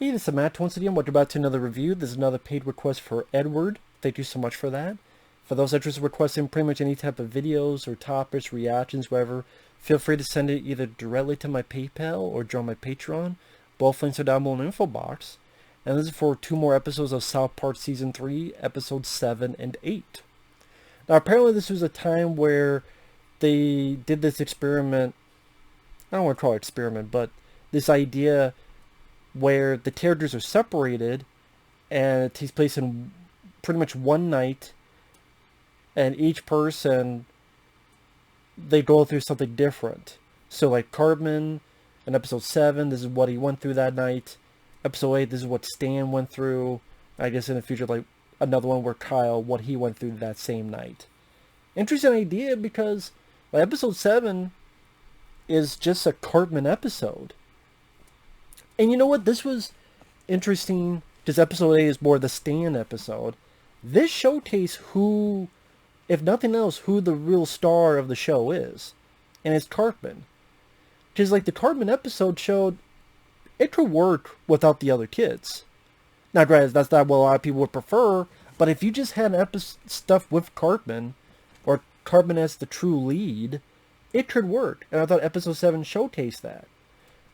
Hey, this is Matt once again. Welcome back to another review. This is another paid request for Edward. Thank you so much for that. For those interested in requesting pretty much any type of videos or topics, reactions, whatever, feel free to send it either directly to my PayPal or join my Patreon. Both links are down below in the info box. And this is for 2 more episodes of South Park Season 3, Episodes 7 and 8. Now, apparently this was a time where they did this experiment. I don't want to call it experiment, but this idea where the characters are separated and it takes place in pretty much one night, and each person, they go through something different. So like Cartman in episode 7, this is what he went through that night. Episode 8, this is what Stan went through. I guess in the future, like another one where Kyle, what he went through that same night. Interesting idea, because like, episode 7 is just a Cartman episode. And you know what? This was interesting because episode 8 is more the Stan episode. This showcased who, if nothing else, who the real star of the show is. And it's Cartman. Because like the Cartman episode showed it could work without the other kids. Now granted, that's not what a lot of people would prefer, but if you just had stuff with Cartman, or Cartman as the true lead, it could work. And I thought episode 7 showcased that.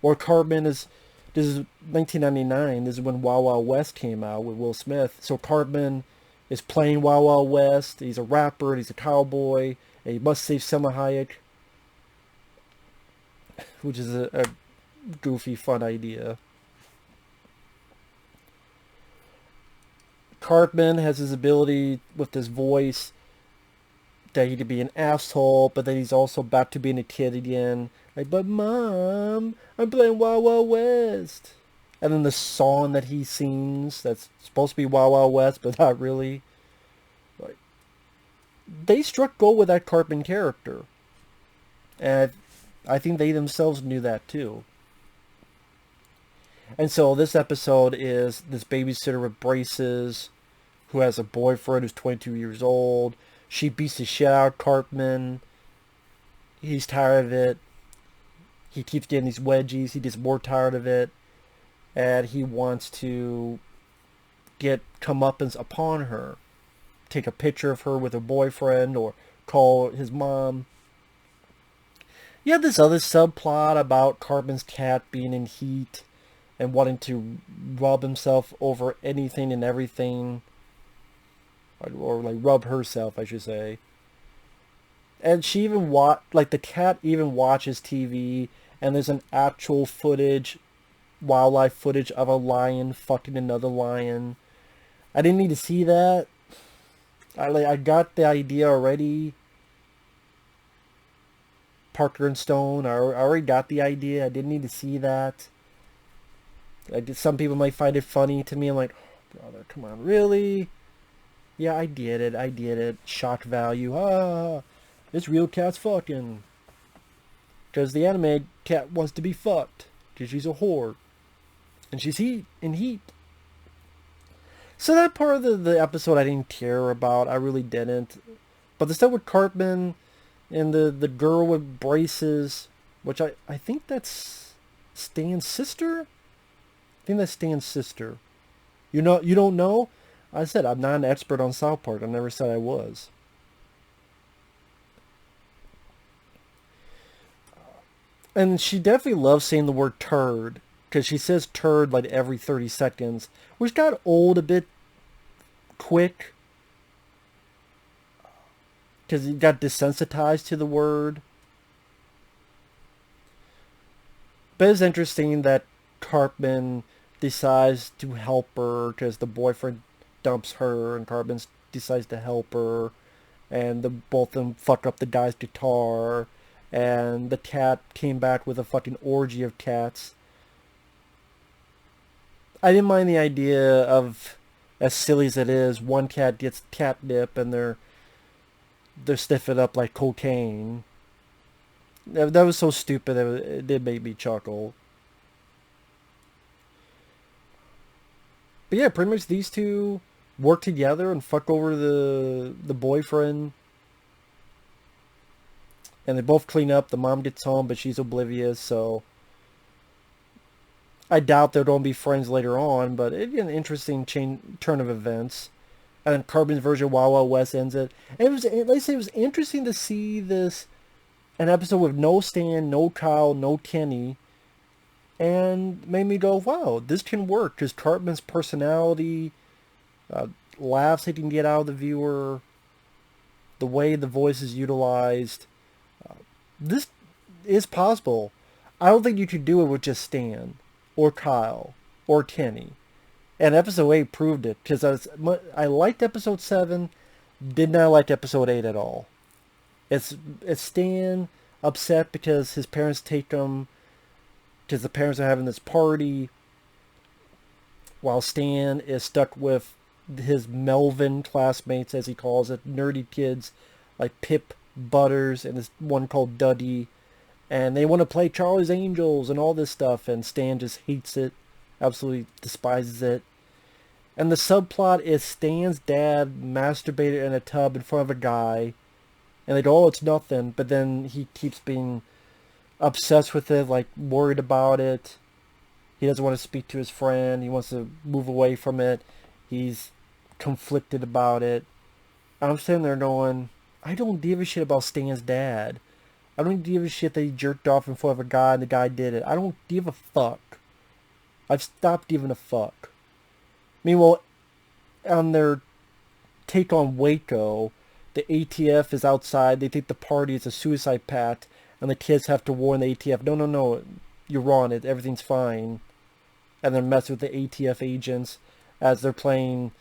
Or Cartman is... This is 1999. This is when Wild Wild West came out with Will Smith. So Cartman is playing Wild Wild West. He's a rapper. He's a cowboy. And he must save Selma Hayek. Which is a goofy, fun idea. Cartman has his ability with his voice that he could be an asshole, but then he's also back to being a kid again. Like, but Mom, I'm playing Wild Wild West. And then the song that he sings, that's supposed to be Wild Wild West, but not really. Like, they struck gold with that Cartman character. And I think they themselves knew that too. And so this episode is this babysitter with braces who has a boyfriend who's 22 years old. She beats the shit out of Cartman. He's tired of it. He keeps getting these wedgies. He gets more tired of it. And he wants to get comeuppance upon her. Take a picture of her with her boyfriend or call his mom. You have this other subplot about Cartman's cat being in heat and wanting to rub himself over anything and everything. Or like rub herself, I should say. And she even like the cat even watches TV, and there's an actual wildlife footage of a lion fucking another lion. I didn't need to see that. I got the idea already. Parker and Stone, I already got the idea. I didn't need to see that. Some people might find it funny to me. I'm like, oh, brother, come on, really? Yeah, I did it. Shock value. Ah, this real cat's fucking. Because the anime cat wants to be fucked. Because she's a whore. And she's in heat. So that part of the episode I didn't care about. I really didn't. But the stuff with Cartman and the girl with braces, which I think that's Stan's sister? I think that's Stan's sister. You don't know? I said I'm not an expert on South Park. I never said I was. And she definitely loves saying the word turd. Because she says turd like every 30 seconds. Which got old a bit quick. Because you got desensitized to the word. But it's interesting that Cartman decides to help her because the boyfriend dumps her, and Cartman decides to help her, and both of them fuck up the guy's guitar, and the cat came back with a fucking orgy of cats. I didn't mind the idea of, as silly as it is, one cat gets catnip and they're sniffing up like cocaine. That was so stupid. It did make me chuckle. But yeah, pretty much these two work together and fuck over the boyfriend. And they both clean up. The mom gets home, but she's oblivious, so I doubt they're going to be friends later on, but it'd be an interesting turn of events. And then Cartman's version of Wild Wild West ends it. And it was, like I say, it was interesting to see this, an episode with no Stan, no Kyle, no Kenny, and made me go, wow, this can work. Because Cartman's personality, uh, laughs he can get out of the viewer, the way the voice is utilized, this is possible. I don't think you could do it with just Stan, or Kyle, or Kenny. And episode 8 proved it, because I liked episode 7, did not like episode 8 at all. It's Stan upset because his parents take him, because the parents are having this party, while Stan is stuck with his Melvin classmates, as he calls it, nerdy kids like Pip, Butters, and this one called Duddy. And they want to play Charlie's Angels and all this stuff, and Stan just hates it, absolutely despises it. And the subplot is Stan's dad masturbated in a tub in front of a guy, and they go, oh, it's nothing, but then he keeps being obsessed with it, like worried about it. He doesn't want to speak to his friend. He wants to move away from it. He's conflicted about it. I'm sitting there going, I don't give a shit about Stan's dad. I don't give a shit that he jerked off in front of a guy and the guy did it. I don't give a fuck. I've stopped giving a fuck. Meanwhile, on their take on Waco, the ATF is outside. They think the party is a suicide pact, and the kids have to warn the ATF, no, no, no, you're wrong. Everything's fine. And they're messing with the ATF agents as they're playing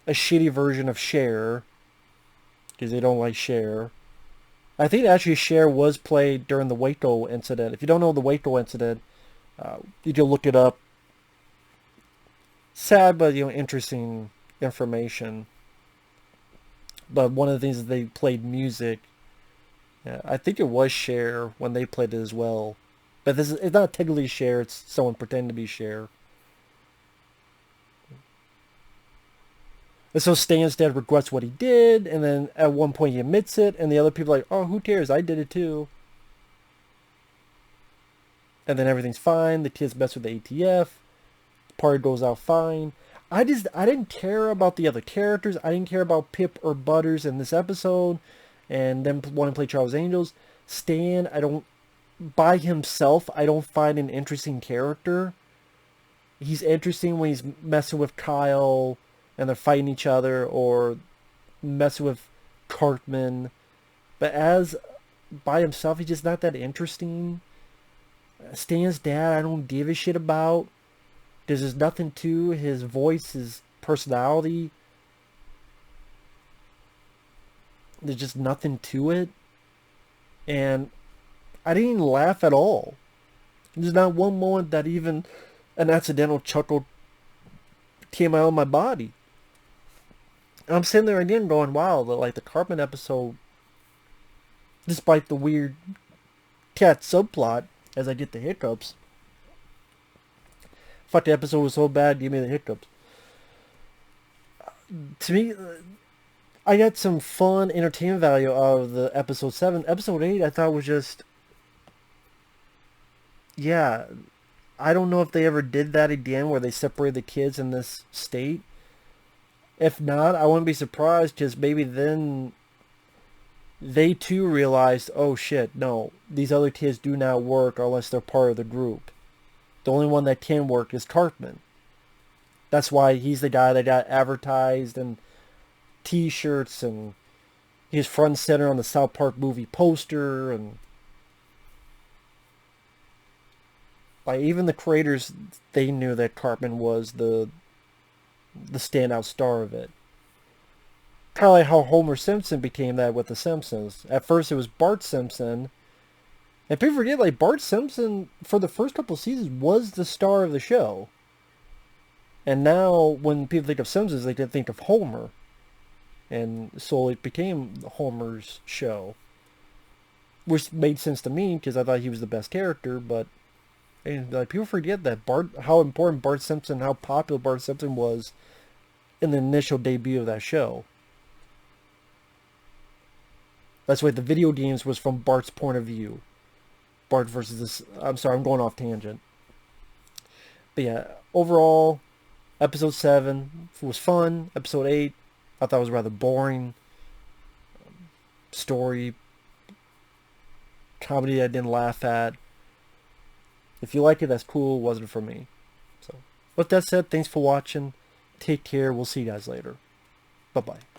a shitty version of Cher, because they don't like Cher. I think actually Cher was played during the Waco incident. If you don't know the Waco incident, you can look it up. Sad, but interesting information. But one of the things is they played music. I think it was Cher when they played it as well. But it's not technically Cher, it's someone pretending to be Cher. And so Stan's dad regrets what he did, and then at one point he admits it, and the other people are like, oh, who cares? I did it too. And then everything's fine. The kids mess with the ATF. The party goes out fine. I didn't care about the other characters. I didn't care about Pip or Butters in this episode, and them wanting to play Charles Angels. Stan, by himself, I don't find an interesting character. He's interesting when he's messing with Kyle and they're fighting each other, or messing with Cartman. But as by himself, he's just not that interesting. Stan's dad, I don't give a shit about. There's nothing to his voice, his personality. There's just nothing to it. And I didn't even laugh at all. There's not one moment that even an accidental chuckle came out of my body. I'm sitting there again going, wow, the Cartman episode, despite the weird cat subplot, as I get the hiccups. Fuck, the episode was so bad, give me the hiccups. To me, I got some fun entertainment value out of the episode 7. Episode 8 I thought was just, yeah, I don't know if they ever did that again where they separated the kids in this state. If not, I wouldn't be surprised, because maybe then they too realized, oh shit, no, these other kids do not work unless they're part of the group. The only one that can work is Cartman. That's why he's the guy that got advertised and t-shirts, and he's front and center on the South Park movie poster, and like even the creators, they knew that Cartman was the standout star of it. Kind of like how Homer Simpson became that with The Simpsons. At first it was Bart Simpson. And people forget, like, Bart Simpson, for the first couple of seasons, was the star of the show. And now, when people think of Simpsons, they think of Homer. And so it became Homer's show. Which made sense to me, because I thought he was the best character, but and like, people forget that how important Bart Simpson, how popular Bart Simpson was in the initial debut of that show. That's why the video games was from Bart's point of view. Bart versus this. I'm sorry, I'm going off tangent. But yeah, overall, episode 7 was fun. Episode 8, I thought was rather boring. Story, comedy I didn't laugh at. If you like it, that's cool. Wasn't for me. So, with that said, thanks for watching. Take care. We'll see you guys later. Bye-bye.